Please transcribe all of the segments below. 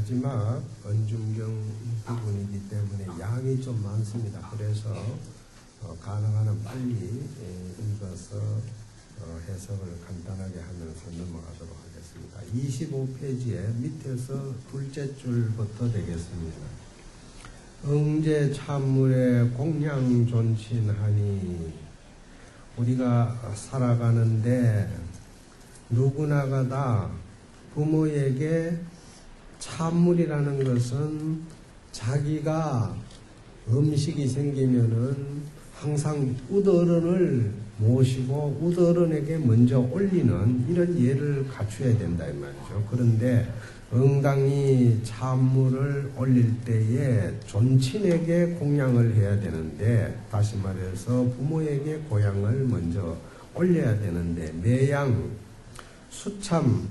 마지막 언중경 부분이기 때문에 양이 좀 많습니다. 그래서 가능한 한 빨리 읽어서 해석을 간단하게 하면서 넘어가도록 하겠습니다. 25페이지에 밑에서 둘째 줄부터 되겠습니다. 응제 참물에 공양 존친하니, 우리가 살아가는데 누구나가 다 부모에게 참물이라는 것은 자기가 음식이 생기면은 항상 우더어른을 모시고 우더어른에게 먼저 올리는 이런 예를 갖춰야 된다 이 말이죠. 그런데 응당히 참물을 올릴 때에 존친에게 공양을 해야 되는데, 다시 말해서 부모에게 고향을 먼저 올려야 되는데, 매양 수참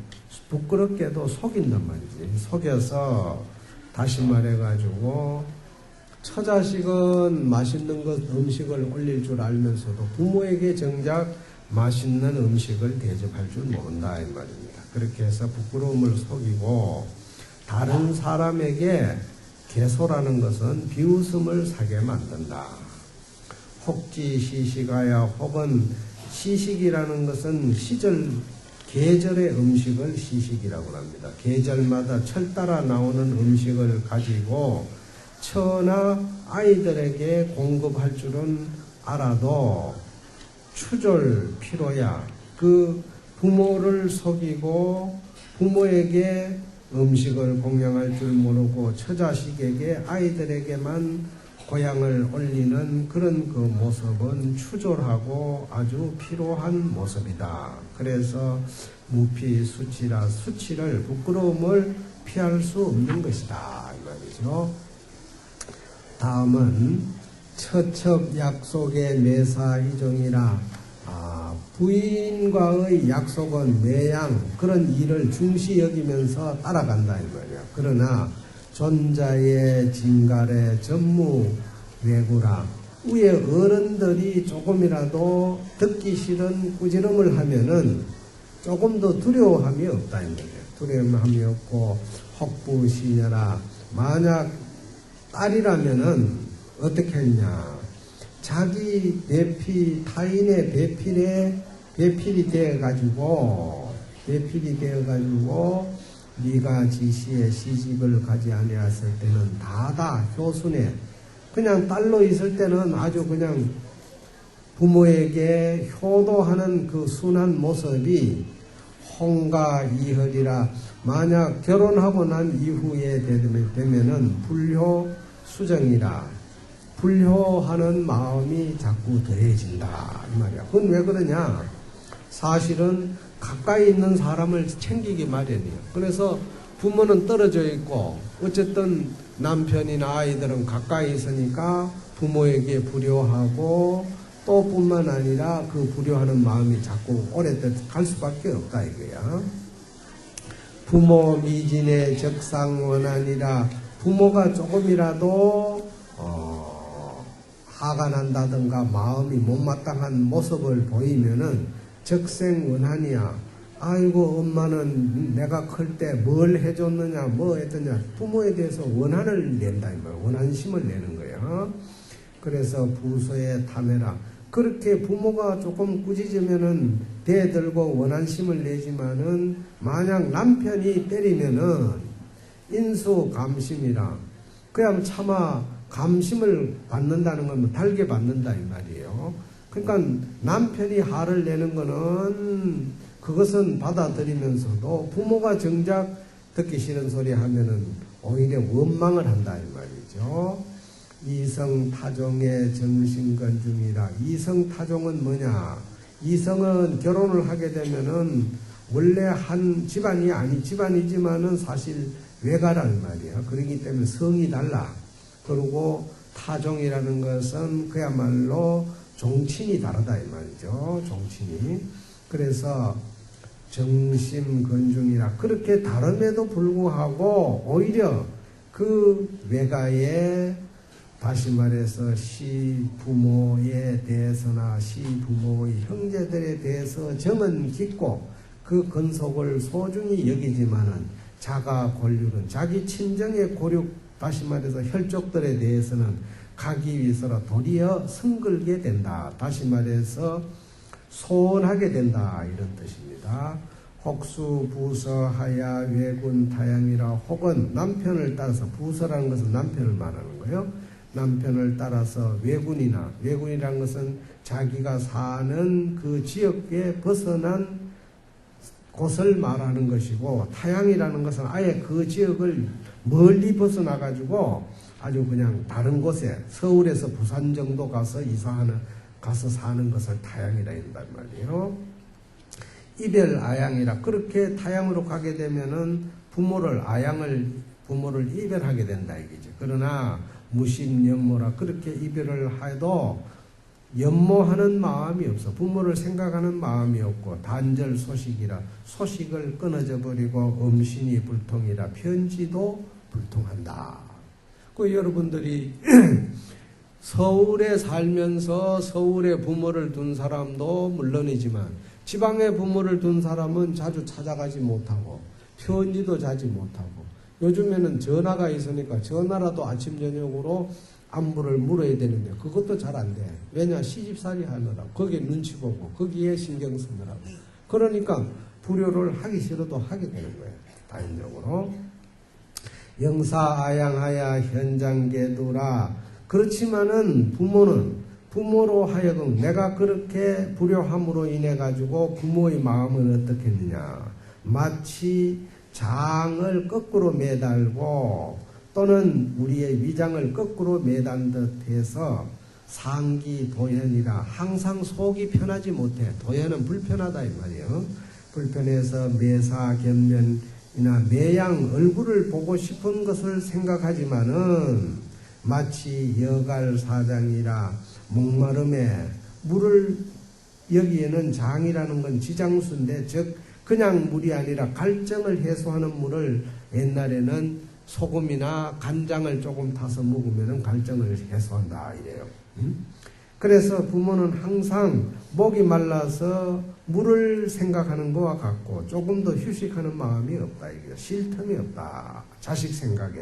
부끄럽게도 속인단 말이지. 속여서 다시 말해가지고 처자식은 맛있는 것 음식을 올릴 줄 알면서도 부모에게 정작 맛있는 음식을 대접할 줄 모른다 이 말입니다. 그렇게 해서 부끄러움을 속이고, 다른 사람에게 개소라는 것은 비웃음을 사게 만든다. 혹지 시식하야, 혹은 시식이라는 것은 계절의 음식을 시식이라고 합니다. 계절마다 철 따라 나오는 음식을 가지고 처나 아이들에게 공급할 줄은 알아도 추졸 필요야. 그 부모를 속이고 부모에게 음식을 공양할 줄 모르고 처자식에게 아이들에게만 고향을 올리는 그런 그 모습은 추졸하고 아주 필요한 모습이다. 그래서 무피수치라, 수치를, 부끄러움을 피할 수 없는 것이다 이 말이죠. 다음은 처첩 약속의 매사 이종이라, 부인과의 약속은 매양 그런 일을 중시 여기면서 따라간다 이 말이야. 그러나 존자의 진갈의 전무 외구라, 위에 어른들이 조금이라도 듣기 싫은 꾸지람을 하면은 조금 더 두려워함이 없다 이 말이야. 두려움함이 없고, 혹부시녀라, 만약 딸이라면은 어떻게 했냐, 자기 배필, 타인의 배필이 되어가지고 네가 지시에 시집을 가지 아니했을 때는 다다 효순해, 그냥 딸로 있을 때는 아주 그냥 부모에게 효도하는 그 순한 모습이 홍가 이허리라, 만약 결혼하고 난 이후에 되면은 불효 수정이라, 불효하는 마음이 자꾸 더해진다 이 말이야. 그건 왜 그러냐, 사실은 가까이 있는 사람을 챙기기 마련이에요. 그래서 부모는 떨어져 있고 어쨌든 남편이나 아이들은 가까이 있으니까 부모에게 불효하고, 또 뿐만 아니라 그 불효하는 마음이 자꾸 오래도록 갈 수밖에 없다 이거야. 부모 미진의 적상원한이라, 부모가 조금이라도 화가 난다든가 마음이 못마땅한 모습을 보이면은 적생원한이야. 아이고 엄마는 내가 클 때 뭘 해줬느냐 뭐 했더냐, 부모에 대해서 원한을 낸다 이 말이야. 원한심을 내는 거야. 그래서 부소에 탐해라, 그렇게 부모가 조금 꾸짖으면은 대들고 원한심을 내지만은, 만약 남편이 때리면은 인수 감심이라, 그냥 차마 감심을 받는다는 건 달게 받는다 이 말이에요. 그러니까 남편이 화를 내는 거는 그것은 받아들이면서도 부모가 정작 듣기 싫은 소리 하면은 오히려 원망을 한다 이 말이죠. 이성타종의 정신건중이라, 이성타종은 뭐냐, 이성은 결혼을 하게 되면은 원래 한 집안이지만은 사실 외가란 말이야. 그렇기 때문에 성이 달라. 그리고 타종이라는 것은 그야말로 종친이 다르다 이 말이죠. 종친이. 그래서 정심건중이라, 그렇게 다름에도 불구하고 오히려 그 외가에, 다시 말해서 시부모에 대해서나 시부모의 형제들에 대해서 정은 깊고 그 근속을 소중히 여기지만은 자가 권력은 자기 친정의 고륙, 다시 말해서 혈족들에 대해서는 가기 위해서라 도리어 성글게 된다. 다시 말해서 소원하게 된다. 이런 뜻입니다. 혹수, 부서, 하야, 외군, 타양이라 혹은 남편을 따라서, 부서라는 것은 남편을 말하는 거예요. 남편을 따라서 외군이라는 것은 자기가 사는 그 지역에 벗어난 곳을 말하는 것이고, 타양이라는 것은 아예 그 지역을 멀리 벗어나가지고 아주 그냥 다른 곳에, 서울에서 부산 정도 가서 가서 사는 것을 타양이라 한단 말이에요. 이별 아양이라, 그렇게 타양으로 가게 되면은 부모를 이별하게 된다 이거죠. 그러나 무심연모라, 그렇게 이별을 해도 연모하는 마음이 없어. 부모를 생각하는 마음이 없고, 단절 소식이라, 소식을 끊어져 버리고, 음신이 불통이라, 편지도 불통한다. 그 여러분들이 서울에 살면서 서울에 부모를 둔 사람도 물론이지만 지방에 부모를 둔 사람은 자주 찾아가지 못하고 편지도 자지 못하고, 요즘에는 전화가 있으니까 전화라도 아침 저녁으로 안부를 물어야 되는데 그것도 잘 안 돼. 왜냐? 시집살이 하느라고, 거기에 눈치 보고 거기에 신경 쓰느라고. 그러니까 불효를 하기 싫어도 하게 되는 거예요. 다인적으로. 영사아양하야 현장계두라. 그렇지만은 부모로 하여금 내가 그렇게 불효함으로 인해 가지고 부모의 마음은 어떻겠느냐. 마치 장을 거꾸로 매달고 또는 우리의 위장을 거꾸로 매단 듯해서 상기 도현이라, 항상 속이 편하지 못해. 도현은 불편하다 이 말이에요. 불편해서 매사 견면이나 매양 얼굴을 보고 싶은 것을 생각하지만은 마치 여갈 사장이라, 목마름에 물을, 여기에는 장이라는 건 지장수인데, 즉 그냥 물이 아니라 갈증을 해소하는 물을 옛날에는 소금이나 간장을 조금 타서 먹으면 갈증을 해소한다 이래요. 그래서 부모는 항상 목이 말라서 물을 생각하는 것과 같고 조금 더 휴식하는 마음이 없다. 이게 쉴 틈이 없다. 자식 생각에.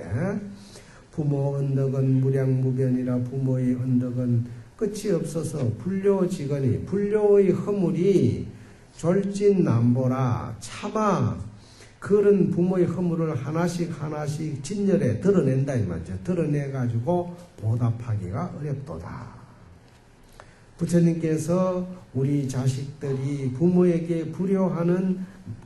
부모 언덕은 무량무변이라, 부모의 언덕은 끝이 없어서 불료지거니, 불료의 허물이 졸진남보라, 차마 그런 부모의 허물을 하나씩 진열에 드러낸다 이 말이죠. 드러내가지고 보답하기가 어렵도다. 부처님께서 우리 자식들이 부모에게 불효하는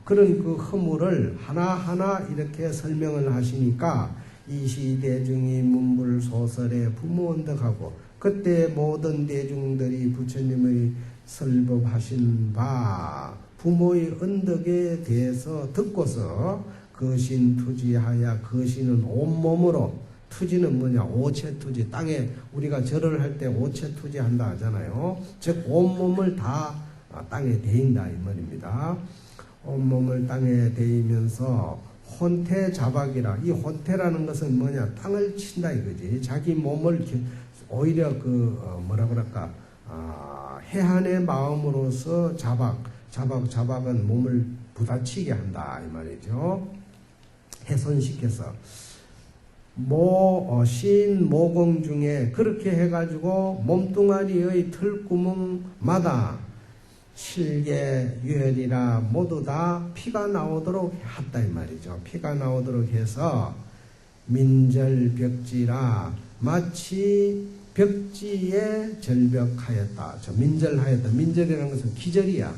그런 그 허물을 하나하나 이렇게 설명을 하시니까, 이시대중이 문불소설에 부모 언덕하고, 그때 모든 대중들이 부처님의 설법하신 바 부모의 언덕에 대해서 듣고서 거신투지하야, 거신은 온몸으로, 투지는 뭐냐, 오체투지, 땅에 우리가 절을 할 때 오체투지 한다 하잖아요. 즉 온몸을 다 땅에 대인다 이 말입니다. 온몸을 땅에 대이면서 혼태자박이라, 이 혼태라는 것은 뭐냐, 땅을 친다 이거지. 자기 몸을 오히려 해한의 마음으로서 자박은 몸을 부딪히게 한다 이 말이죠. 훼손시켜서 모공 중에 그렇게 해가지고 몸뚱아리의 털구멍마다 실계, 유혈이라 모두 다 피가 나오도록 했다 이 말이죠. 피가 나오도록 해서 민절벽지라, 마치 벽지에 절벽하였다. 민절하였다. 민절이라는 것은 기절이야.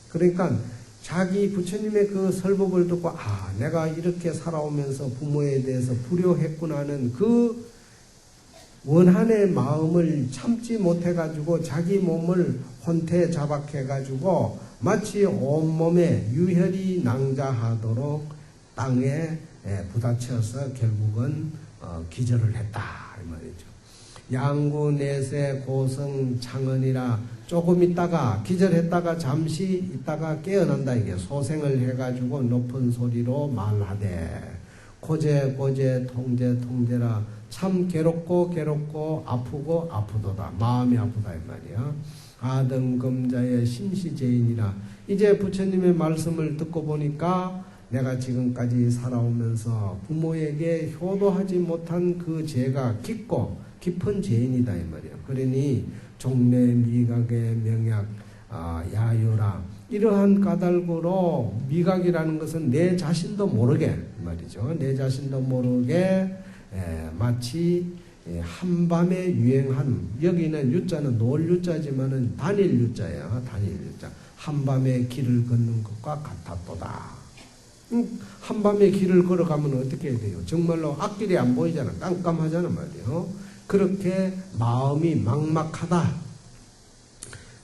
그러니까 자기 부처님의 그 설법을 듣고, 내가 이렇게 살아오면서 부모에 대해서 불효했구나는 그 원한의 마음을 참지 못해가지고 자기 몸을 혼태 자박해가지고 마치 온몸에 유혈이 낭자하도록 땅에 부딪혀서 결국은 기절을 했다 이 말이죠. 양구 내세 고성 창언이라, 조금 있다가 기절했다가 잠시 있다가 깨어난다. 이게 소생을 해가지고 높은 소리로 말하되, 고제 통제라, 참 괴롭고 아프도다. 마음이 아프다 이 말이야. 아등금자의 심시제인이라, 이제 부처님의 말씀을 듣고 보니까 내가 지금까지 살아오면서 부모에게 효도하지 못한 그 죄가 깊은 죄인이다 이 말이에요. 그러니 종래 미각의 명약 야유라 이러한 까닭으로 미각이라는 것은 내 자신도 모르게 말이죠. 내 자신도 모르게 마치 한밤에 유행한 여기는 유자는 노을 유자지만은 단일 유자예요. 단일 유자. 한밤에 길을 걷는 것과 같았도다. 한밤에 길을 걸어가면 어떻게 해야 돼요? 정말로 앞길이 안 보이잖아. 깜깜하잖아 말이에요. 그렇게 마음이 막막하다.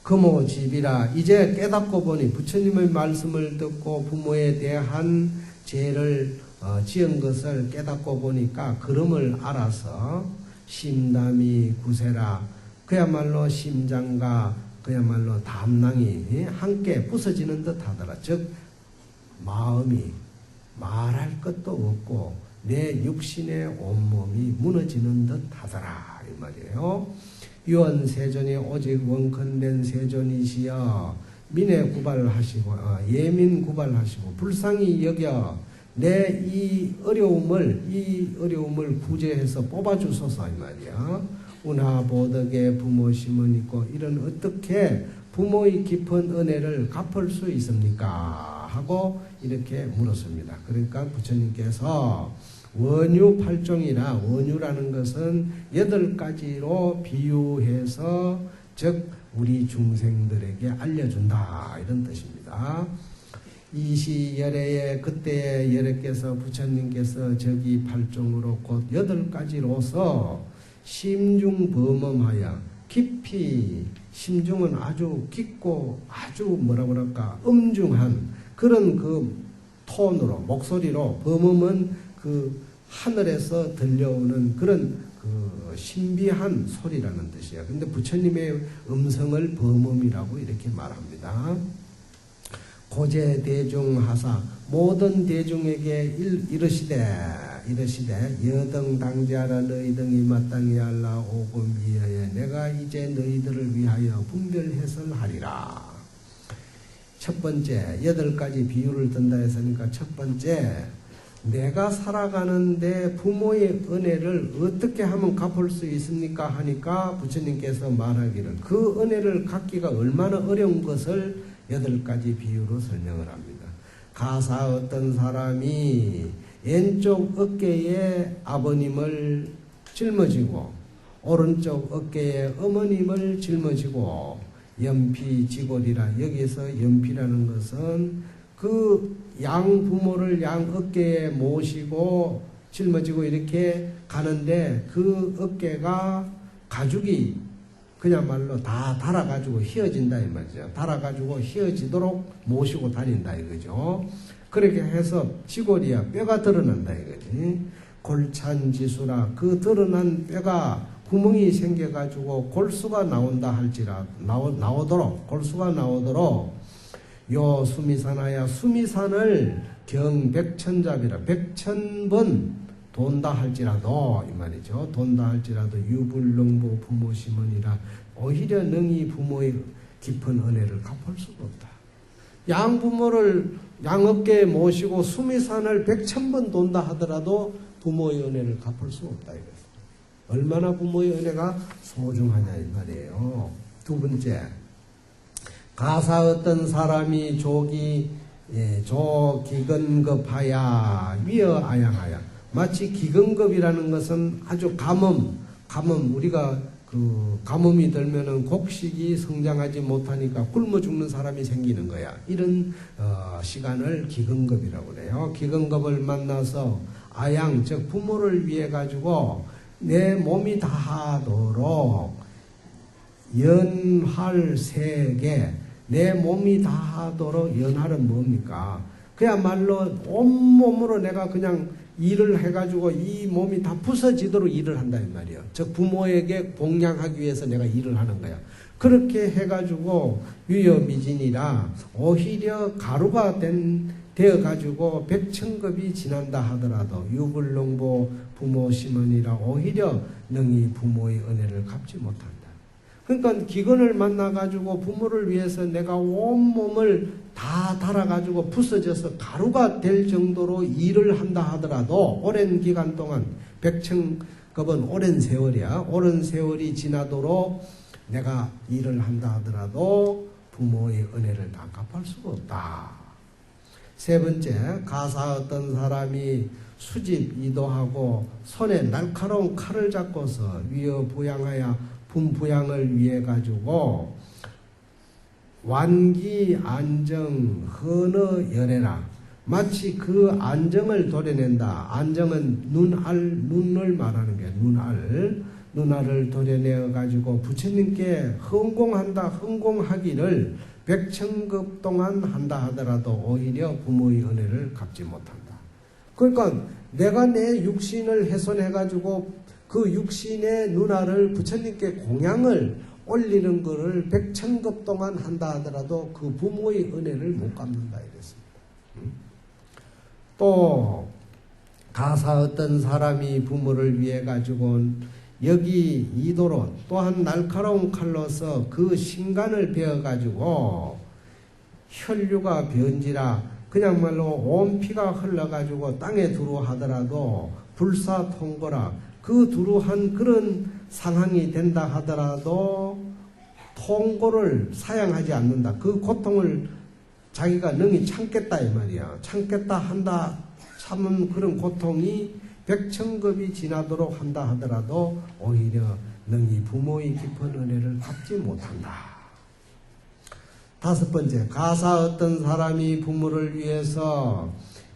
금오집이라 이제 깨닫고 보니 부처님의 말씀을 듣고 부모에 대한 죄를 지은 것을 깨닫고 보니까 그름을 알아서 심담이 구세라 그야말로 심장과 그야말로 담낭이 함께 부서지는 듯 하더라. 즉 마음이 말할 것도 없고 내 육신의 온몸이 무너지는 듯 하더라 이 말이에요. 유언세존이 오직 원컨된 세존이시여 민에 구발하시고 예민 구발하시고 불쌍히 여겨 내 이 어려움을 구제해서 뽑아주소서 이 말이야. 운하보덕의 부모심은 있고 이런 어떻게 부모의 깊은 은혜를 갚을 수 있습니까? 하고 이렇게 물었습니다. 그러니까 부처님께서 원유 8종이라 원유라는 것은 8가지로 비유해서 즉 우리 중생들에게 알려준다 이런 뜻입니다. 이시열애의 그때의 열애께서 부처님께서 저기 8종으로 곧 8가지로서 심중범엄하여 깊이 심중은 아주 깊고 아주 뭐라 그럴까 엄중한 그런 그 톤으로 목소리로 범엄은 그 하늘에서 들려오는 그런 그 신비한 소리라는 뜻이에요. 근데 부처님의 음성을 범엄이라고 이렇게 말합니다. 고제 대중하사 모든 대중에게 이르시되 여등 당자라 너희 등이 마땅히 알라 오금 위하여 내가 이제 너희들을 위하여 분별해설하리라. 첫 번째 8가지 비유를 든다 했으니까 첫 번째 내가 살아가는데 부모의 은혜를 어떻게 하면 갚을 수 있습니까? 하니까 부처님께서 말하기를 그 은혜를 갚기가 얼마나 어려운 것을 8가지 비유로 설명을 합니다. 가사 어떤 사람이 왼쪽 어깨에 아버님을 짊어지고 오른쪽 어깨에 어머님을 짊어지고 연피지골이라 여기서 연피라는 것은 그 양 부모를 양 어깨에 모시고 짊어지고 이렇게 가는데 그 어깨가 가죽이 그야말로 다 달아가지고 휘어진다 이 말이죠. 달아가지고 휘어지도록 모시고 다닌다 이거죠. 그렇게 해서 지골이야 뼈가 드러난다 이거지. 골찬지수라 그 드러난 뼈가 구멍이 생겨가지고 골수가 나온다 할지라 골수가 나오도록 요 수미산하야 수미산을 경백천잡이라 100,000번 돈다 할지라도 이 말이죠. 돈다 할지라도 유불능부 부모심은이라 오히려 능히 부모의 깊은 은혜를 갚을 수가 없다. 양부모를 양어깨에 모시고 수미산을 100,000번 돈다 하더라도 부모의 은혜를 갚을 수 없다 이거죠. 얼마나 부모의 은혜가 소중하냐 이 말이에요. 두 번째 가사 어떤 사람이 조기근급하야 위어아양하야 마치 기근급이라는 것은 아주 가뭄 우리가 그 가뭄이 들면은 곡식이 성장하지 못하니까 굶어 죽는 사람이 생기는 거야. 이런 시간을 기근급이라고 그래요. 기근급을 만나서 아양 즉 부모를 위해 가지고 내 몸이 다하도록 연할 세계 내 몸이 다하도록 연할은 뭡니까? 그야말로 온몸으로 내가 그냥 일을 해가지고 이 몸이 다 부서지도록 일을 한다 이 말이에요. 즉 부모에게 공양하기 위해서 내가 일을 하는 거야. 그렇게 해가지고 위여미진이라 오히려 가루가 되어가지고 100,000급이 지난다 하더라도 유불능보 부모심은이라 오히려 능히 부모의 은혜를 갚지 못한다. 그러니까 기근을 만나가지고 부모를 위해서 내가 온몸을 다 달아가지고 부서져서 가루가 될 정도로 일을 한다 하더라도 오랜 기간 동안 백천급은 오랜 세월이야. 오랜 세월이 지나도록 내가 일을 한다 하더라도 부모의 은혜를 다 갚을 수가 없다. 세 번째, 가사 어떤 사람이 수집 이도하고 손에 날카로운 칼을 잡고서 위어 부양하여 분부양을 위해 가지고 완기 안정 헌어 열애라. 마치 그 안정을 도려낸다. 안정은 눈을 말하는 게 눈알을 도려내어 가지고 부처님께 헌공하기를 백천급 동안 한다 하더라도 오히려 부모의 은혜를 갚지 못한다. 그러니까 내가 내 육신을 훼손해 가지고 그 육신의 눈알을 부처님께 공양을 올리는 것을 백천급 동안 한다 하더라도 그 부모의 은혜를 못 갚는다 이랬습니다. 또 가사 어떤 사람이 부모를 위해 가지고 여기 이도로 또한 날카로운 칼로서 그 신간을 베어 가지고 혈류가 변지라 그냥 말로 온 피가 흘러 가지고 땅에 두루 하더라도 불사통고라 그 두루한 그런 상황이 된다 하더라도 통고를 사양하지 않는다. 그 고통을 자기가 능히 참겠다 이 말이야. 참겠다 한다 참은 그런 고통이 백천급이 지나도록 한다 하더라도 오히려 능히 부모의 깊은 은혜를 갚지 못한다. 다섯 번째, 가사 어떤 사람이 부모를 위해서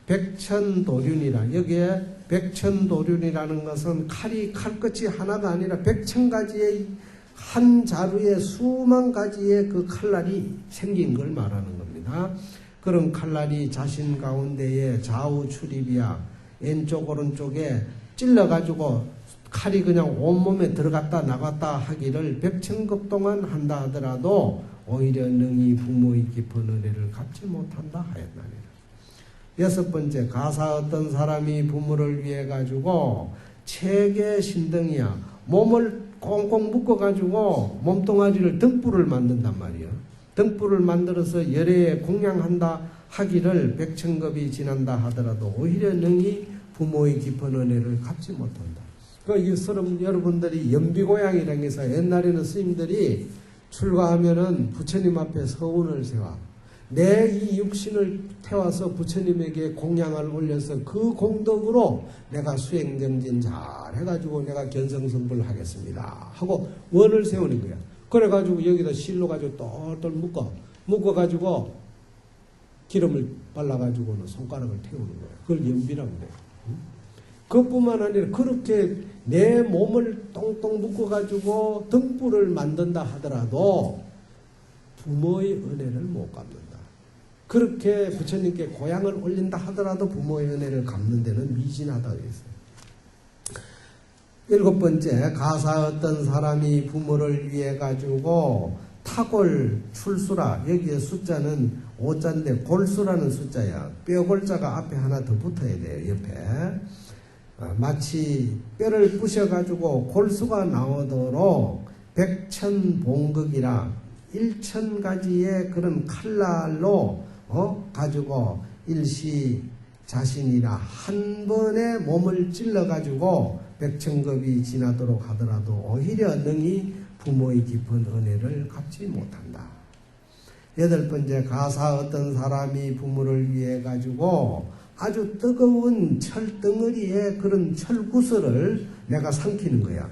백천도륜이라. 여기에 백천도륜이라는 것은 칼끝이 하나가 아니라 백천가지의 한 자루에 수만 가지의 그 칼날이 생긴 걸 말하는 겁니다. 그런 칼날이 자신 가운데에 좌우 출입이야 왼쪽 오른쪽에 찔러가지고 칼이 그냥 온몸에 들어갔다 나갔다 하기를 백천급 동안 한다 하더라도 오히려 능히 부모의 깊은 은혜를 갚지 못한다 하였나니라. 여섯 번째, 가사 어떤 사람이 부모를 위해 가지고 체계 신등이야 몸을 꽁꽁 묶어가지고 몸뚱아리를 등불을 만든단 말이야. 등불을 만들어서 열애에 공양한다 하기를 백천급이 지난다 하더라도 오히려 능히 부모의 깊은 은혜를 갚지 못한다. 여러분들이 연비고양이라는 게 있어요. 옛날에는 스님들이 출가하면은 부처님 앞에 서운을 세워. 내 이 육신을 태워서 부처님에게 공양을 올려서 그 공덕으로 내가 수행정진 잘 해가지고 내가 견성성불 하겠습니다 하고 원을 세우는 거야. 그래가지고 여기다 실로 가지고 똘똘 묶어가지고 기름을 발라가지고는 손가락을 태우는 거야. 그걸 연비라고 그래. 그것뿐만 아니라 그렇게 내 몸을 똥똥 묶어가지고 등불을 만든다 하더라도 부모의 은혜를 못 갚는다. 그렇게 부처님께 고향을 올린다 하더라도 부모의 은혜를 갚는 데는 미진하다고 했어요. 일곱 번째, 가사 어떤 사람이 부모를 위해 가지고 타골 출수라. 여기에 숫자는 5자인데 골수라는 숫자야. 뼈골자가 앞에 하나 더 붙어야 돼요. 옆에. 마치 뼈를 부셔가지고 골수가 나오도록 백천봉극이라 1000가지의 그런 칼날로 가지고 일시 자신이라 한 번에 몸을 찔러가지고 백천급이 지나도록 하더라도 오히려 능히 부모의 깊은 은혜를 갚지 못한다. 여덟 번째, 가사 어떤 사람이 부모를 위해 가지고 아주 뜨거운 철덩어리에 그런 철구슬을 내가 삼키는 거야.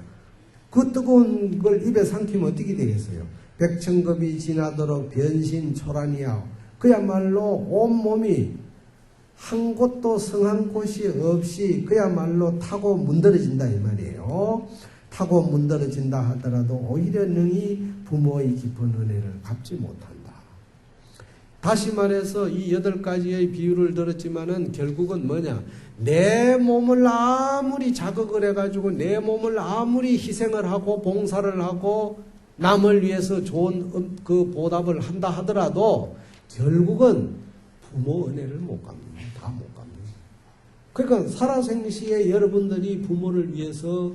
그 뜨거운 걸 입에 삼키면 어떻게 되겠어요? 백천급이 지나도록 변신초란이야. 그야말로 온몸이 한 곳도 성한 곳이 없이 그야말로 타고 문드러진다 이 말이에요. 타고 문드러진다 하더라도 오히려 능히 부모의 깊은 은혜를 갚지 못한다. 다시 말해서 이 8가지의 비유를 들었지만은 결국은 뭐냐? 내 몸을 아무리 자극을 해가지고 내 몸을 아무리 희생을 하고 봉사를 하고 남을 위해서 좋은 그 보답을 한다 하더라도 결국은 부모 은혜를 못 갚는다. 다 못 갚는다. 그러니까 살아생시에 여러분들이 부모를 위해서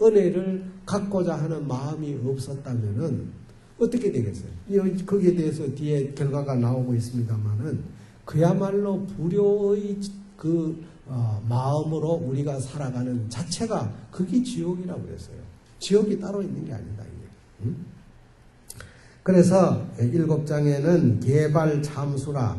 은혜를 갖고자 하는 마음이 없었다면은 어떻게 되겠어요? 거기에 대해서 뒤에 결과가 나오고 있습니다만은 그야말로 불효의 마음으로 우리가 살아가는 자체가 그게 지옥이라고 그랬어요. 지옥이 따로 있는 게 아니다. 이게. 그래서 7장에는 개발 참수라.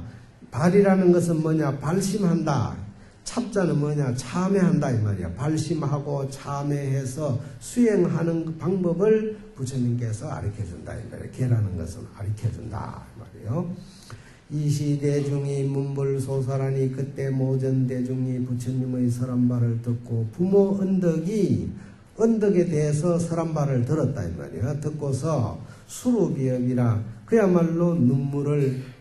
발이라는 것은 뭐냐? 발심한다. 참자는 뭐냐? 참회한다 이 말이야. 발심하고 참회해서 수행하는 방법을 부처님께서 가르쳐준다 이 말이야. 개라는 것은 가르쳐준다 이 말이에요. 이시대중이 문불소사라니 그때 모전 대중이 부처님의 설한말을 듣고 부모 언덕에 대해서 설한말을 들었다 이 말이야. 듣고서 수루비업이라 그야말로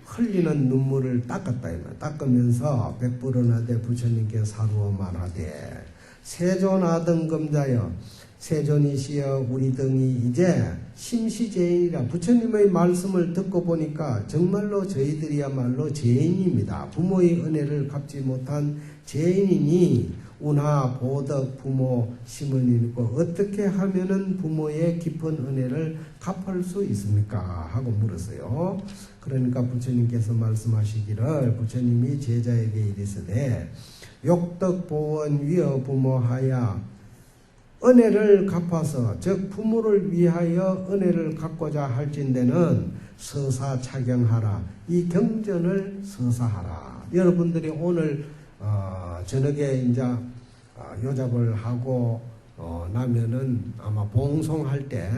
흘리는 눈물을 닦았다 이 말이야. 닦으면서 백불은하되 부처님께 사루어 말하되 세존하등 금자여 세존이시여 우리 등이 이제 심시죄인이라. 부처님의 말씀을 듣고 보니까 정말로 저희들이야말로 죄인입니다. 부모의 은혜를 갚지 못한 죄인이니 운하 보덕 부모 심은 있고 어떻게 하면은 부모의 깊은 은혜를 갚을 수 있습니까? 하고 물었어요. 그러니까 부처님께서 말씀하시기를 부처님이 제자에게 이르시되 욕덕 보원 위어 부모하야 은혜를 갚아서 즉 부모를 위하여 은혜를 갚고자 할진대는 서사 착용하라. 이 경전을 서사하라. 여러분들이 오늘 저녁에 이제 요잡을 하고 나면은 아마 봉송할 때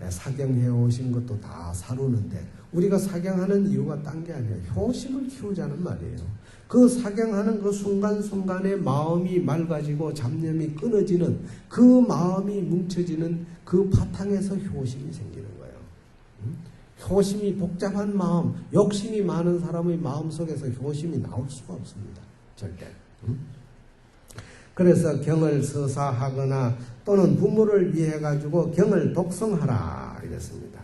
사경해 오신 것도 다 사루는데 우리가 사경하는 이유가 딴 게 아니에요. 효심을 키우자는 말이에요. 그 사경하는 그 순간순간에 마음이 맑아지고 잡념이 끊어지는 그 마음이 뭉쳐지는 그 바탕에서 효심이 생기는 거예요. 효심이 복잡한 마음, 욕심이 많은 사람의 마음 속에서 효심이 나올 수가 없습니다. 절대. 그래서 경을 서사하거나 또는 부모를 위해 가지고 경을 독성하라 이랬습니다.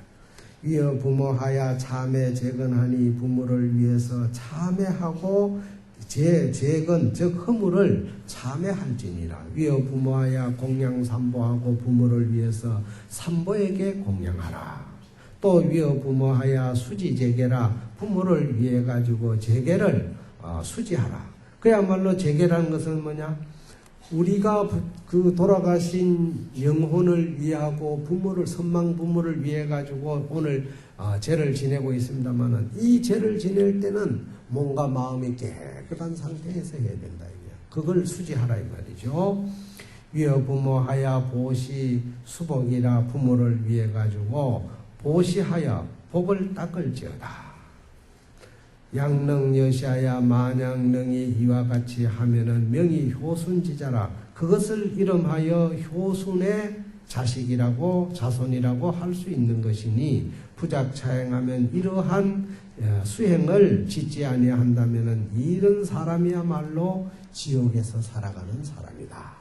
위어 부모하야 참회 재건하니 부모를 위해서 참회하고 재건 즉 허물을 참회할지니라. 위어 부모하야 공양삼보하고 부모를 위해서 삼보에게 공양하라. 또 위어 부모하야 수지재계라. 부모를 위해 가지고 재계를 수지하라. 그야말로 재계라는 것은 뭐냐? 우리가 그 돌아가신 영혼을 위하고 부모를 선망 부모를 위해 가지고 오늘 제를 지내고 있습니다만은 이 제를 지낼 때는 몸과 마음이 깨끗한 상태에서 해야 된다 이게. 그걸 수지하라 이 말이죠. 위어 부모하야 보시 수복이라. 부모를 위해 가지고 보시하여 복을 닦을지어다. 양능 여시하야 만약 능이 이와 같이 하면은 명이 효순지자라. 그것을 이름하여 효순의 자식이라고 자손이라고 할 수 있는 것이니 부작차행하면 이러한 수행을 짓지 아니한다면은 이런 사람이야말로 지옥에서 살아가는 사람이다.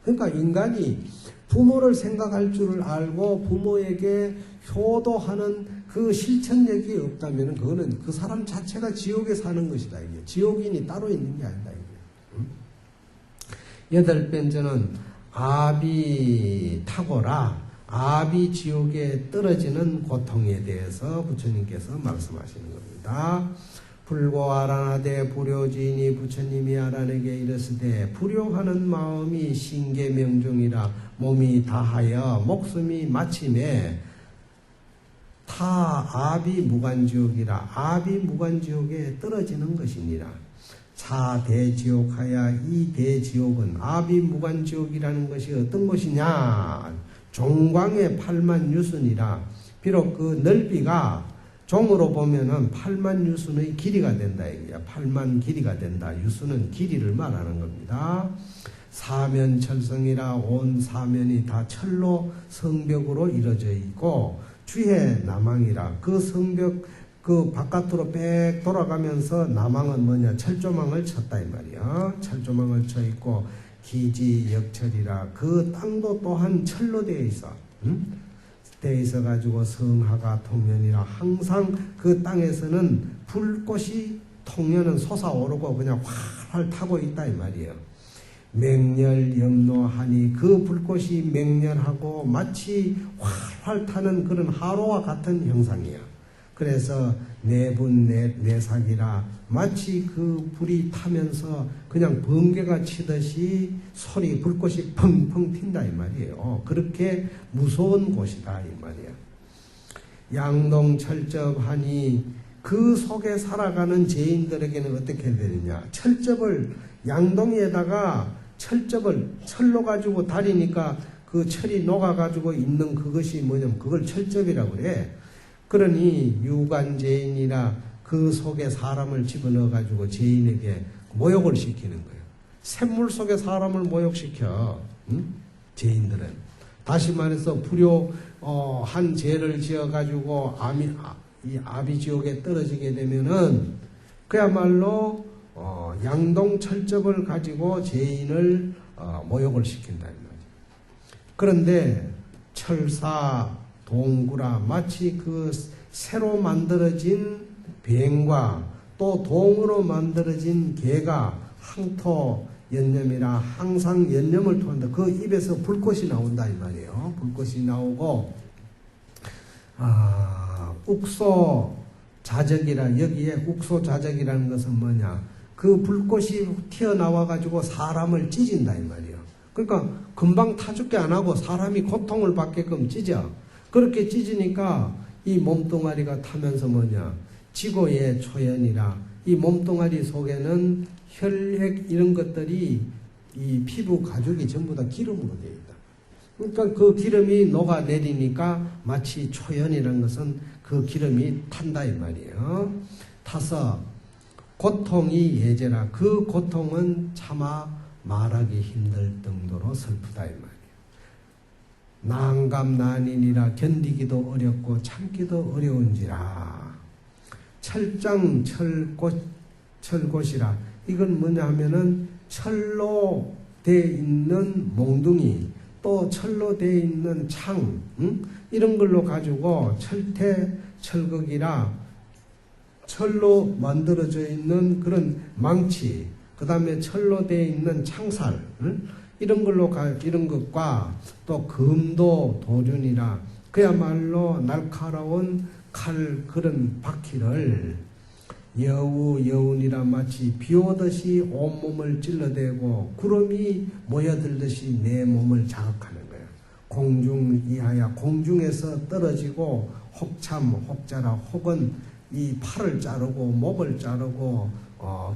그러니까 인간이 부모를 생각할 줄을 알고 부모에게 효도하는 그 실천력이 없다면 그거는 그 사람 자체가 지옥에 사는 것이다. 이게 지옥인이 따로 있는 게 아니다. 이게. 8번째는 아비 탁오라. 아비 지옥에 떨어지는 고통에 대해서 부처님께서 말씀하시는 겁니다. 불고아란하되 불효지인이 부처님이 아란에게 이르시되 불효하는 마음이 신계명종이라. 몸이 다하여 목숨이 마침에 타 아비 무간지옥이라. 아비 무간지옥에 떨어지는 것이니라. 자 대지옥하야. 이 대지옥은 아비 무간지옥이라는 것이 어떤 곳이냐? 종광의 8만 유순이라. 비록 그 넓이가 종으로 보면은 8만 유순의 길이가 된다 이거야. 8만 길이가 된다. 유순은 길이를 말하는 겁니다. 사면 철성이라. 온 사면이 다 철로 성벽으로 이루어져 있고 주해 남항이라. 그 성벽 그 바깥으로 빽 돌아가면서 남항은 뭐냐? 철조망을 쳤다 이 말이야. 철조망을 쳐 있고 기지역철이라. 그 땅도 또한 철로 되어 있어. 되어 있어 가지고 성하가 통연이라. 항상 그 땅에서는 불꽃이 통연은 솟아오르고 그냥 활활 타고 있다 이 말이에요. 맹렬 염노하니 그 불꽃이 맹렬하고 마치 활 활활 타는 그런 하로와 같은 형상이야. 그래서 내분 내삭이라 마치 그 불이 타면서 그냥 번개가 치듯이 소리 불꽃이 펑펑 튄다 이 말이에요. 그렇게 무서운 곳이다 이 말이야. 양동철접하니 그 속에 살아가는 죄인들에게는 어떻게 되느냐. 철접을 양동이에다가 철접을 철로 가지고 다리니까 그 철이 녹아가지고 있는 그것이 뭐냐면 그걸 철접이라고 그래. 그러니 유관죄인이라 그 속에 사람을 집어넣어가지고 죄인에게 모욕을 시키는 거예요. 샘물 속에 사람을 모욕시켜. 죄인들은. 다시 말해서 불효한 죄를 지어가지고 이 아비지옥에 떨어지게 되면은 그야말로 양동철접을 가지고 죄인을 모욕을 시킨다 이 말이에요. 그런데 철사 동구라 마치 그 새로 만들어진 뱀과 또 동으로 만들어진 개가 항토 연념이라 항상 연념을 토한다. 그 입에서 불꽃이 나온다 이 말이에요. 불꽃이 나오고 욱소 자적이라 여기에 욱소 자적이라는 것은 뭐냐? 그 불꽃이 튀어나와 가지고 사람을 찢은다 이 말이에요. 그러니까 금방 타죽게 안 하고 사람이 고통을 받게끔 찢어. 그렇게 찢으니까 이 몸뚱아리가 타면서 뭐냐? 지고의 초연이라 이 몸뚱아리 속에는 혈액 이런 것들이 이 피부 가죽이 전부 다 기름으로 되어 있다. 그러니까 그 기름이 녹아내리니까 마치 초연이라는 것은 그 기름이 탄다 이 말이에요. 타서 고통이 예제라 그 고통은 차마 말하기 힘들 정도로 슬프다 이 말이에요. 난감난인이라 견디기도 어렵고 참기도 어려운지라 철장 철곳이라 이건 뭐냐 하면은 철로 돼 있는 몽둥이 또 철로 돼 있는 창 이런 걸로 가지고 철퇴 철극이라 철로 만들어져 있는 그런 망치 그 다음에 철로 돼 있는 창살 이런 걸로 이런 것과 또 금도 도륜이라 그야말로 날카로운 칼 그런 바퀴를 여운이라 마치 비오듯이 온몸을 찔러대고 구름이 모여들듯이 내 몸을 자극하는 거예요. 공중 이하야 공중에서 떨어지고 혹참 혹자라 혹은 이 팔을 자르고 목을 자르고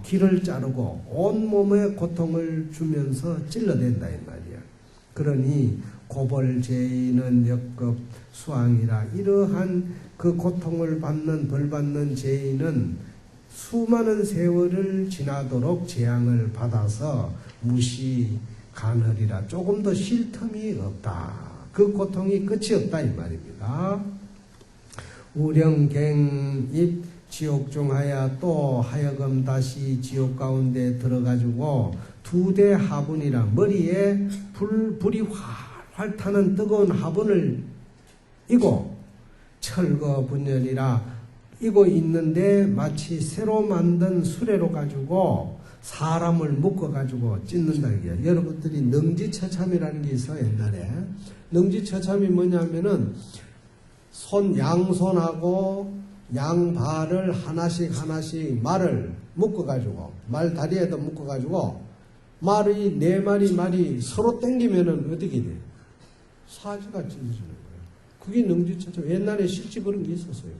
귀를 자르고 온몸에 고통을 주면서 찔러댄다 이 말이야. 그러니 고벌죄인은 역급 수왕이라 이러한 그 고통을 받는 벌 받는 죄인은 수많은 세월을 지나도록 재앙을 받아서 무시 간허리라 조금도 쉴 틈이 없다. 그 고통이 끝이 없다 이 말입니다. 우령갱입 지옥중하야 또 하여금 다시 지옥 가운데 들어가지고 두대 화분이라 머리에 불이 활활 타는 뜨거운 화분을 이고 철거 분열이라 이고 있는데 마치 새로 만든 수레로 가지고 사람을 묶어가지고 찢는다 이게. 여러분들이 능지처참이라는 게 있어요 옛날에. 능지처참이 뭐냐면은 양손하고 양발을 하나씩 말을 묶어가지고 말 다리에다 묶어가지고 말이 네 말이 서로 땡기면은 어떻게 돼? 사지가 찢어지는 거예요. 그게 능지처참. 옛날에 실제 그런 게 있었어요.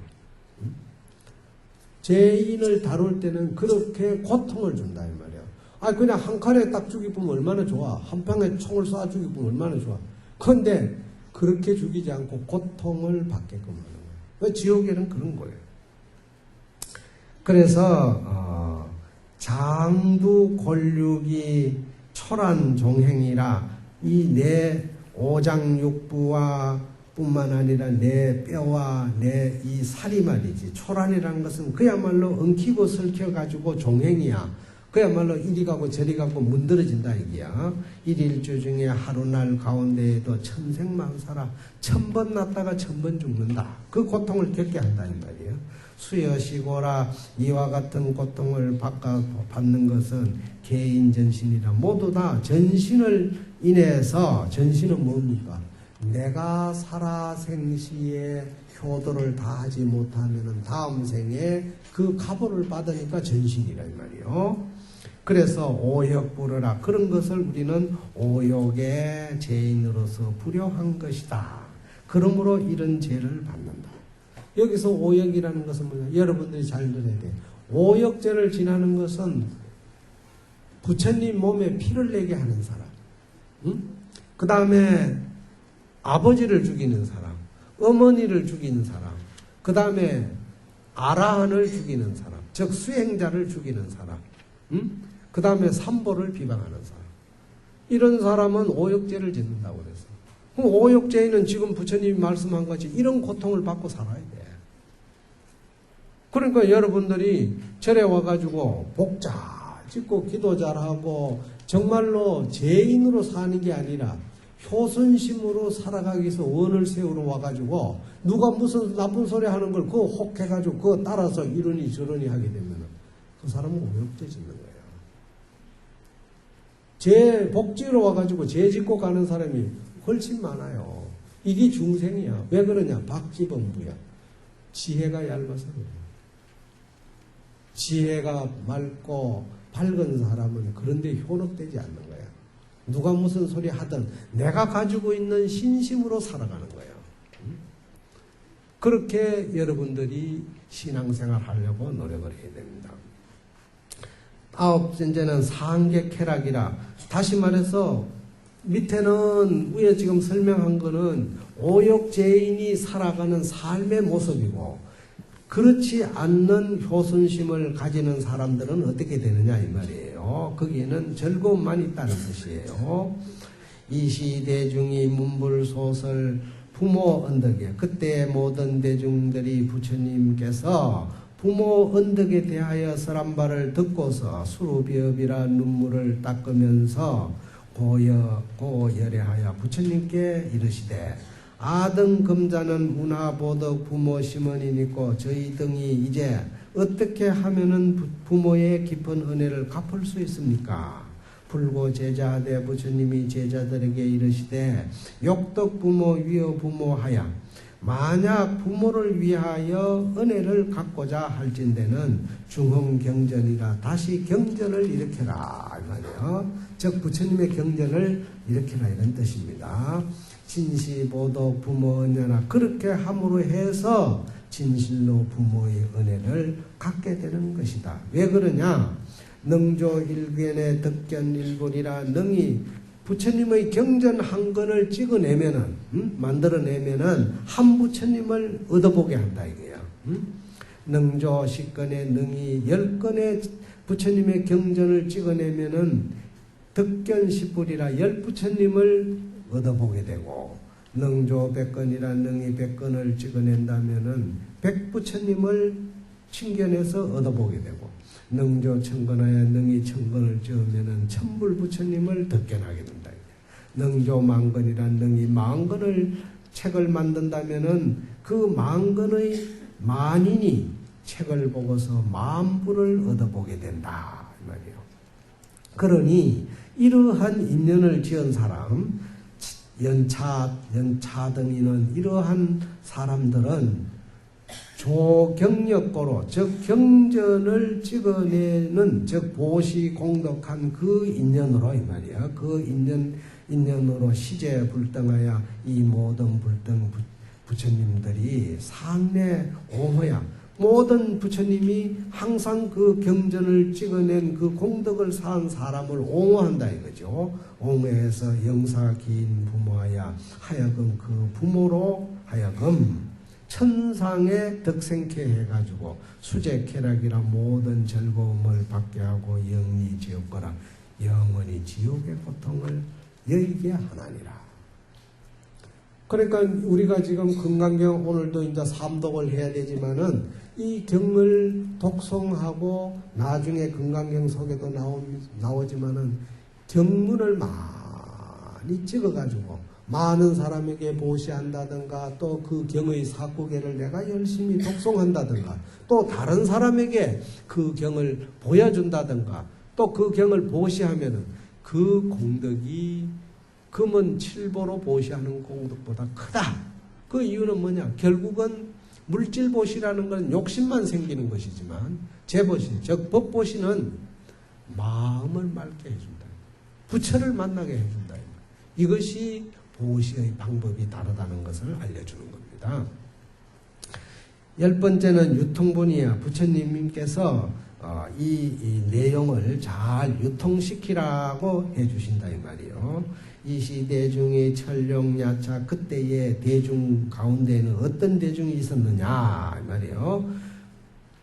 죄인을 다룰 때는 그렇게 고통을 준다 이 말이야. 그냥 한 칼에 딱 죽이면 얼마나 좋아. 한 방에 총을 쏴 죽이면 얼마나 좋아. 그런데 그렇게 죽이지 않고 고통을 받게끔 하는 거예요. 지옥에는 그런 거예요. 그래서 장두 권륙이 초란 종행이라 이 내 오장육부와 뿐만 아니라 내 뼈와 내 이 살이 말이지. 초란이라는 것은 그야말로 엉키고 설켜가지고 종행이야. 그야말로 이리 가고 저리 가고 문드러진다 이게야. 일일주 중에 하루날 가운데에도 천생만사라 1000번 났다가 1000번 죽는다. 그 고통을 겪게 한다 이 말이에요. 수여시고라 이와 같은 고통을 받는 것은 개인전신이라 모두 다 전신을 인해서 전신은 뭡니까? 내가 살아생시에 효도를 다하지 못하면 다음 생에 그 가보를 받으니까 전신이란 말이요. 그래서 오역 부르라. 그런 것을 우리는 오역의 죄인으로서 불효한 것이다. 그러므로 이런 죄를 받는다. 여기서 오역이라는 것은 뭐냐? 여러분들이 잘 들어야 돼요. 오역죄를 지나는 것은 부처님 몸에 피를 내게 하는 사람, 그 다음에 아버지를 죽이는 사람, 어머니를 죽이는 사람, 그 다음에 아라한을 죽이는 사람, 즉 수행자를 죽이는 사람, 그 다음에 삼보를 비방하는 사람, 이런 사람은 오역죄를 짓는다고 그랬어. 그럼 오역죄인은 지금 부처님이 말씀한 것이 이런 고통을 받고 살아야 돼. 그러니까 여러분들이 절에 와가지고 복자 짓고 기도 잘하고 정말로 죄인으로 사는 게 아니라 효선심으로 살아가기 위해서 원을 세우러 와가지고 누가 무슨 나쁜 소리 하는 걸 그거 혹해가지고 그거 따라서 이러니 저러니 하게 되면 그 사람은 오역죄 짓는 거예요. 죄 복지로 와가지고 죄 짓고 가는 사람이 훨씬 많아요. 이게 중생이야. 왜 그러냐? 박지범부야. 지혜가 얇아서 그래요. 지혜가 맑고 밝은 사람은 그런데 효력되지 않는 거야. 누가 무슨 소리 하든 내가 가지고 있는 신심으로 살아가는 거예요. 그렇게 여러분들이 신앙생활 하려고 노력을 해야 됩니다. 아홉 번째는 상객쾌락이라. 다시 말해서 밑에는 위에 지금 설명한 거는 오역죄인이 살아가는 삶의 모습이고 그렇지 않는 효순심을 가지는 사람들은 어떻게 되느냐 이 말이에요. 거기에는 즐거움만 있다는 뜻이에요. 이시대중이 문불소설 부모 언덕에 그때 모든 대중들이 부처님께서 부모 언덕에 대하여 설한발을 듣고서 수루비업이라 눈물을 닦으면서 고열애하여 부처님께 이르시되 아등 금자는 문화보덕 부모 심언이 있고 저희 등이 이제 어떻게 하면은 부모의 깊은 은혜를 갚을 수 있습니까? 불고 제자하되 부처님이 제자들에게 이르시되 욕덕 부모 위어 부모 하야 만약 부모를 위하여 은혜를 갚고자 할진대는 중흥경전이라 다시 경전을 일으켜라 이 말이에요. 즉 부처님의 경전을 일으켜라 이런 뜻입니다. 진시보도 부모 은혜나 그렇게 함으로 해서 진실로 부모의 은혜를 갖게 되는 것이다. 왜 그러냐? 능조일견의 덕견일본이라 능이 부처님의 경전 한 권을 찍어내면은 만들어내면은 한 부처님을 얻어보게 한다 이거야. 능조 10건의 능이 10건의 부처님의 경전을 찍어내면은 덕견 10불이라 10부처님을 얻어보게 되고 능조 100건이라 능이 100건을 찍어낸다면은 100부처님을 칭견해서 얻어보게 되고 능조 1000건하여 능이 1000건을 찍으면은 1000불부처님을 덕견하게 된다. 능조 10,000건이라 능이 10,000건을 책을 만든다면은 그 10,000건의 만인이 책을 보고서 10,000불을 얻어보게 된다 이 말이에요. 그러니 이러한 인연을 지은 사람 연차등이는 이러한 사람들은 조경력고로 즉 경전을 찍어내는 즉 보시 공덕한 그 인연으로 이 말이야. 그 인연으로 시제 불등하여 이 모든 불등 부처님들이 상례 옹호야. 모든 부처님이 항상 그 경전을 찍어낸 그 공덕을 쌓은 사람을 옹호한다 이거죠. 옹호해서 영사기인 부모하여 하여금 그 부모로 하여금 천상에 덕생케 해가지고 수제쾌락이라 모든 즐거움을 받게 하고 영리 지옥거라 영원히 지옥의 고통을 여기게 하나니라. 그러니까 우리가 지금 금강경 오늘도 이제 삼독을 해야 되지만은 이 경을 독송하고 나중에 금강경 속에도 나오지만은 경문을 많이 찍어가지고 많은 사람에게 보시한다든가 또 그 경의 사구계를 내가 열심히 독송한다든가 또 다른 사람에게 그 경을 보여준다든가 또 그 경을 보시하면은 그 공덕이 금은 칠보로 보시하는 공덕보다 크다. 그 이유는 뭐냐? 결국은 물질보시라는 건 욕심만 생기는 것이지만 재보시, 즉 법보시는 마음을 맑게 해준다. 부처를 만나게 해준다. 이것이 보시의 방법이 다르다는 것을 알려주는 겁니다. 10번째는 유통본이야. 부처님께서 이 내용을 잘 유통시키라고 해주신다 이 말이요. 이 시대중의 천룡야차 그때의 대중 가운데는 어떤 대중이 있었느냐 이 말이요.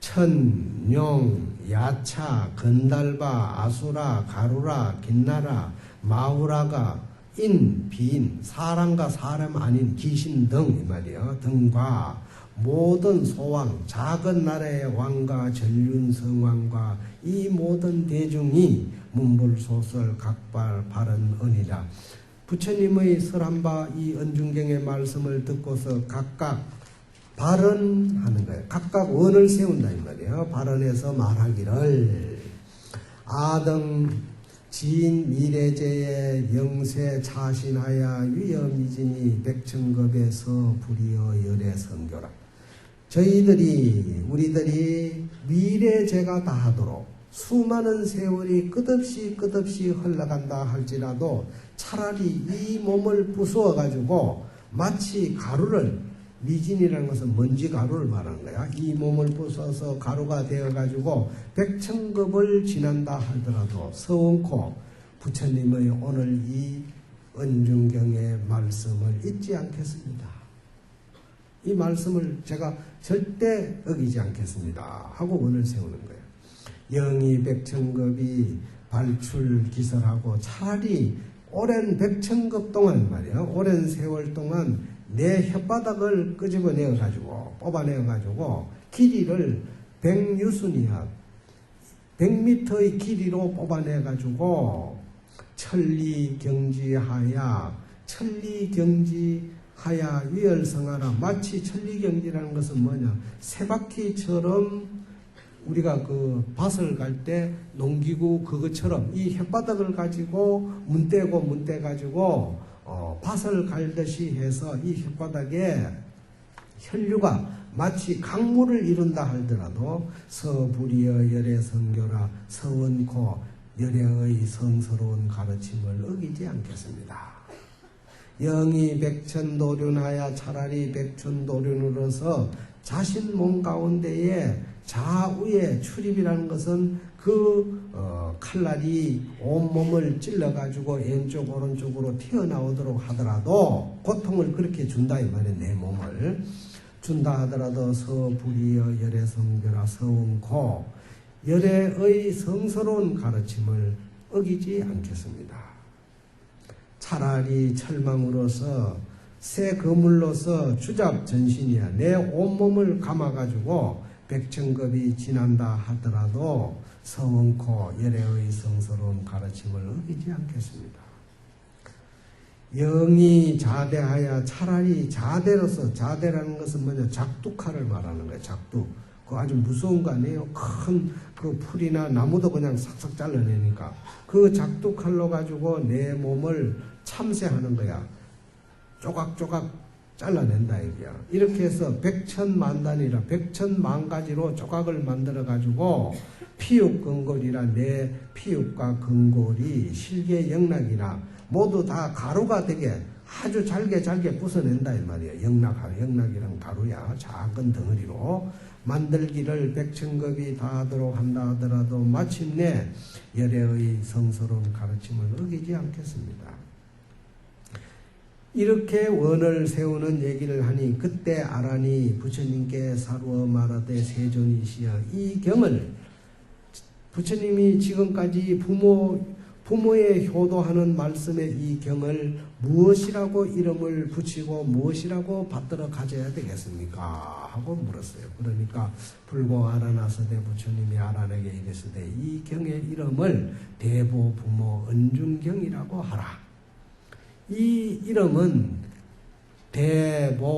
천, 용, 야차, 건달바, 아수라, 가루라, 긴나라, 마우라가 인, 비인, 사람과 사람 아닌 귀신 등 이 말이요. 등과 모든 소왕, 작은 나라의 왕과 전륜성왕과 이 모든 대중이 문불소설 각발 바른 언이라. 부처님의 설한바 이 언중경의 말씀을 듣고서 각각 발언하는 거예요. 각각 원을 세운다 이 말이에요. 발언해서 말하기를 아등 지인 미래제의 영세 차신하야 위엄이지니 백천급에서 불이여 열애 선교라. 우리들이 미래제가 다하도록 수많은 세월이 끝없이 흘러간다 할지라도 차라리 이 몸을 부수어 가지고 마치 가루를, 미진이라는 것은 먼지 가루를 말하는 거야. 이 몸을 부숴서 가루가 되어가지고 백천급을 지난다 하더라도 서원코 부처님의 오늘 이 언중경의 말씀을 잊지 않겠습니다. 이 말씀을 제가 절대 어기지 않겠습니다 하고 원을 세우는 거예요. 영이 백천급이 발출기설하고 차라리 오랜 백천급 동안 말이야, 오랜 세월 동안 내 혓바닥을 끄집어내어가지고 뽑아내어가지고 길이를 100유순이야 100m의 길이로 뽑아내가지고 천리경지하야 위열성하라. 마치 천리경지라는 것은 뭐냐, 새바퀴처럼 우리가 그 밭을 갈 때 농기구 그것처럼 이 혓바닥을 가지고 문대 가지고 밭을 갈듯이 해서 이 혓바닥에 혈류가 마치 강물을 이룬다 하더라도 서불이여 열애 성교라. 서원코 열애의 성스러운 가르침을 어기지 않겠습니다. 영이 백천도륜하야 차라리 백천도륜으로서 자신 몸 가운데에 좌우의 출입이라는 것은 그 칼날이 온몸을 찔러가지고 왼쪽 오른쪽으로 튀어나오도록 하더라도 고통을 그렇게 준다 이 말이에요. 내 몸을 준다 하더라도 서불이여 열애 성교라. 서원코 열애의 성스러운 가르침을 어기지 않겠습니다. 차라리 철망으로서 새 거물로서 주잡 전신이야 내 온몸을 감아가지고 백천급이 지난다 하더라도 서원코 열애의 성스러운 가르침을 어기지 않겠습니다. 영이 자대하여 차라리 자대로서, 자대라는 것은 뭐냐, 작두칼을 말하는 거예요. 작두. 그거 아주 무서운 거 아니에요? 큰 그 풀이나 나무도 그냥 싹싹 잘라내니까 그 작두칼로 가지고 내 몸을 참새하는 거야. 조각조각 잘라낸다 이거야. 이렇게 해서 백천만단이라 백천만가지로 조각을 만들어 가지고 피육 근골이라 내 피육과 근골이 실계 영락이나 모두 다 가루가 되게 아주 잘게 부숴낸다 이 말이야. 영락이란 가루야. 작은 덩어리로 만들기를 백천급이 다하도록 한다 하더라도 마침내 열애의 성스러운 가르침을 어기지 않겠습니다. 이렇게 원을 세우는 얘기를 하니 그때 아라니 부처님께 사루어 말하되 세존이시여 이 경을 부처님이 지금까지 부모에 효도하는 말씀의 이 경을 무엇이라고 이름을 붙이고 무엇이라고 받들어 가져야 되겠습니까? 하고 물었어요. 그러니까 불고 아라나서대 부처님이 아란에게 이르시되 이 경의 이름을 대보부모 언중경이라고 하라. 이 이름은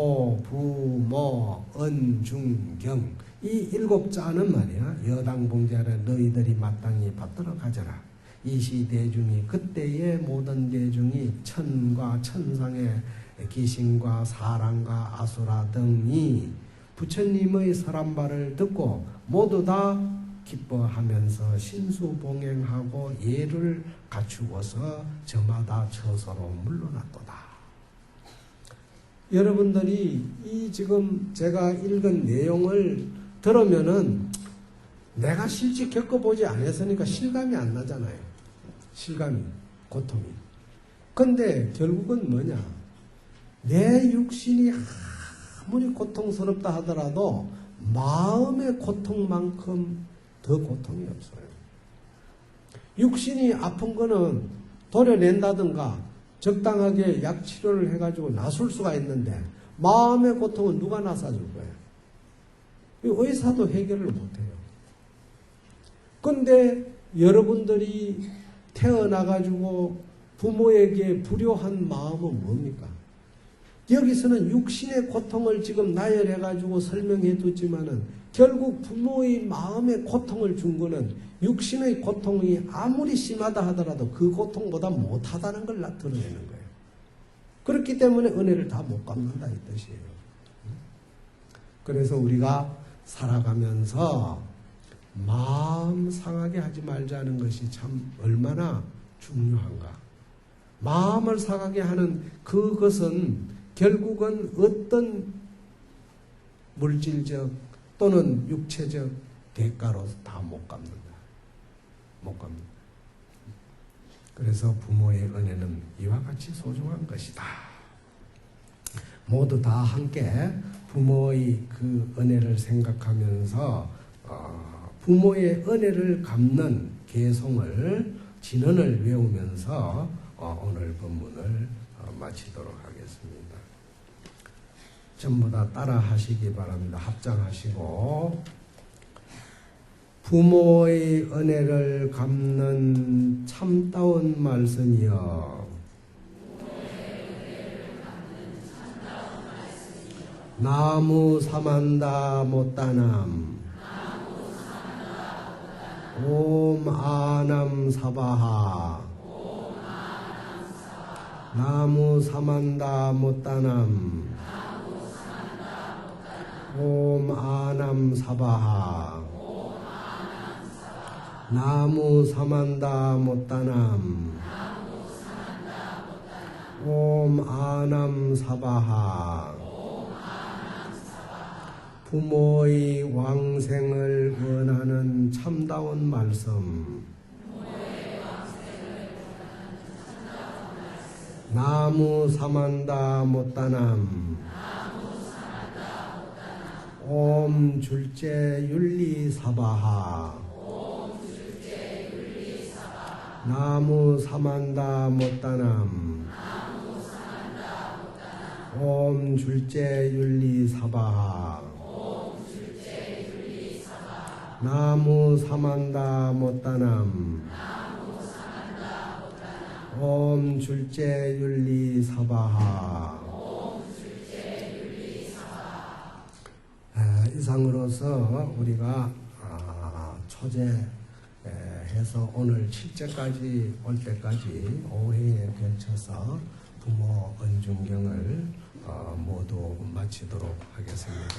대보부모 언중경 이 7자는 말이야. 여당봉자를 너희들이 마땅히 받들어 가져라. 이 시대중이 그때의 모든 대중이 천과 천상의 귀신과 사람과 아수라 등이 부처님의 설한말을 듣고 모두 다 기뻐하면서 신수봉행하고 예를 갖추고서 저마다 처소로 물러났도다. 여러분들이 이 지금 제가 읽은 내용을 들으면은 내가 실제 겪어보지 않았으니까 실감이 안 나잖아요. 실감이, 고통이. 근데 결국은 뭐냐? 내 육신이 아무리 고통스럽다 하더라도 마음의 고통만큼 더 고통이 없어요. 육신이 아픈 거는 도려낸다든가 적당하게 약 치료를 해가지고 나술 수가 있는데 마음의 고통은 누가 나서줄 거예요? 의사도 해결을 못해요. 근데 여러분들이 태어나가지고 부모에게 불효한 마음은 뭡니까? 여기서는 육신의 고통을 지금 나열해가지고 설명해 뒀지만은 결국 부모의 마음의 고통을 준 거는 육신의 고통이 아무리 심하다 하더라도 그 고통보다 못하다는 걸 드러내는 거예요. 그렇기 때문에 은혜를 다 못 갚는다 이 뜻이에요. 그래서 우리가 살아가면서 마음 상하게 하지 말자는 것이 참 얼마나 중요한가. 마음을 상하게 하는 그것은 결국은 어떤 물질적 또는 육체적 대가로 다 못 갚는다. 못 갚는다. 그래서 부모의 은혜는 이와 같이 소중한 것이다. 모두 다 함께 부모의 그 은혜를 생각하면서 부모의 은혜를 갚는 개송을 진언을 외우면서 오늘 본문을 마치도록 하겠습니다. 전부 다 따라 하시기 바랍니다. 합장하시고 부모의 은혜를 갚는 참다운 말씀이여 나무 사만다 못다남 옴 아남 사바하 나무 사만다 못다남 옴 아남 사바하 나무 사만다 못다남 옴 아남 사바하 부모의 왕생을 원하는 참다운 말씀 나무 사만다 못다남 옴 줄제 윤리 사바하 나무 사만다 못다남 옴 줄제 윤리 사바하 나무 사만다 못다남 옴 줄제 윤리 사바하. 이상으로서 우리가 초제해서 오늘 7제까지 올 때까지 5회에 걸쳐서 부모 은중경을 모두 마치도록 하겠습니다.